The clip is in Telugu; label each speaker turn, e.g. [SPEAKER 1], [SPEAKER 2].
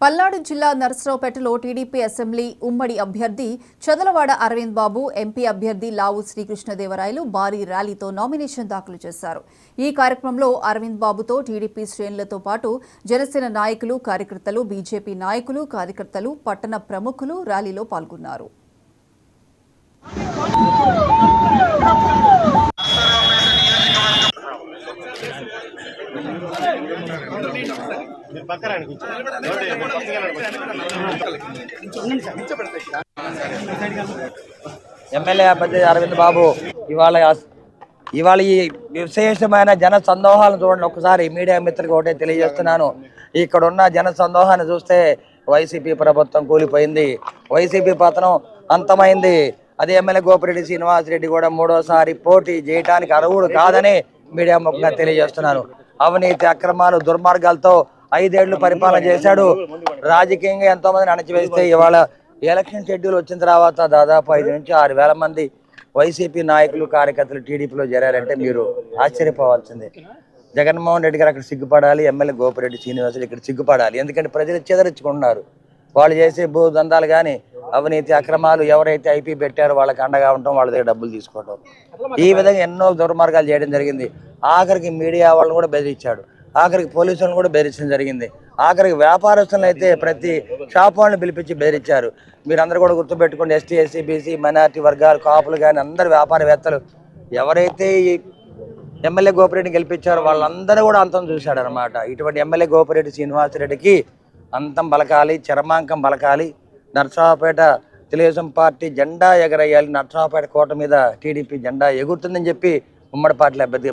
[SPEAKER 1] పల్నాడు జిల్లా నరసరావుపేటలో టీడీపీ అసెంబ్లీ ఉమ్మడి అభ్యర్థి చదలవాడ అరవింద్ బాబు, ఎంపీ అభ్యర్థి లావు శ్రీకృష్ణదేవరాయలు భారీ ర్యాలీతో నామినేషన్ దాఖలు చేశారు. ఈ కార్యక్రమంలో అరవింద్ బాబుతో టీడీపీ శ్రేణులతో పాటు జనసేన నాయకులు, కార్యకర్తలు, బీజేపీ నాయకులు, కార్యకర్తలు, పట్టణ ప్రముఖులు ర్యాలీలో పాల్గొన్నారు.
[SPEAKER 2] ఎమ్మెల్యే అభ్యర్థి అరవింద్ బాబు ఇవాళ ఈ విశేషమైన జన సందోహాలను చూడండి. ఒకసారి మీడియా మిత్రులకు ఒకటే తెలియజేస్తున్నాను. ఇక్కడ ఉన్న జన సందోహాన్ని చూస్తే వైసీపీ ప్రభుత్వం కూలిపోయింది, వైసీపీ పతనం అంతమైంది. అదే ఎమ్మెల్యే గోపిరెడ్డి శ్రీనివాసరెడ్డి కూడా మూడోసారి పోటీ చేయడానికి అర్హుడు కాదని మీడియా ముఖంగా తెలియజేస్తున్నాను. అవినీతి, అక్రమాలు, దుర్మార్గాలతో 5 ఏళ్లు పరిపాలన చేశాడు. రాజకీయంగా ఎంతో మందిని అణచివేస్తే ఇవాళ ఎలక్షన్ షెడ్యూల్ వచ్చిన తర్వాత దాదాపు 5 నుంచి 6 వేల మంది వైసీపీ నాయకులు, కార్యకర్తలు టీడీపీలో చేరారంటే మీరు ఆశ్చర్యపోవాల్సిందే. జగన్మోహన్ రెడ్డి గారు అక్కడ సిగ్గుపడాలి, ఎమ్మెల్యే గోపిరెడ్డి శ్రీనివాసరెడ్డి ఇక్కడ సిగ్గుపడాలి. ఎందుకంటే ప్రజలు చెదరించుకుంటున్నారు. వాళ్ళు చేసే భూదందాలు కానీ, అవినీతి, అక్రమాలు ఎవరైతే ఐపీ పెట్టారో వాళ్ళకి అండగా ఉండటం, వాళ్ళ దగ్గర డబ్బులు తీసుకోవటం, ఈ విధంగా ఎన్నో దుర్మార్గాలు చేయడం జరిగింది. ఆఖరికి మీడియా వాళ్ళని కూడా బెదిరించాడు, ఆఖరికి పోలీసులను కూడా బెదిరించడం జరిగింది. ఆఖరికి వ్యాపారస్తులను అయితే ప్రతి షాప్ వాళ్ళని పిలిపించి బెదిరించారు. మీరందరూ కూడా గుర్తుపెట్టుకోండి, ఎస్టీ, ఎస్సీ, బీసీ, మైనార్టీ వర్గాలు, కాపులు కానీ అందరు వ్యాపారవేత్తలు ఎవరైతే ఈ ఎమ్మెల్యే గోపిరెడ్డిని గెలిపించారో వాళ్ళందరూ కూడా అంతం చూశాడనమాట. ఇటువంటి ఎమ్మెల్యే గోపిరెడ్డి శ్రీనివాసరెడ్డికి అంతం బలకాలి, చరమాంకం బలకాలి. నరసరావుపేట తెలుగుదేశం పార్టీ జెండా ఎగరేయాలి. నరసరావుపేట కోట మీద టీడీపీ జెండా ఎగురుతుందని చెప్పి ఉమ్మడి పార్టీల అభ్యర్థి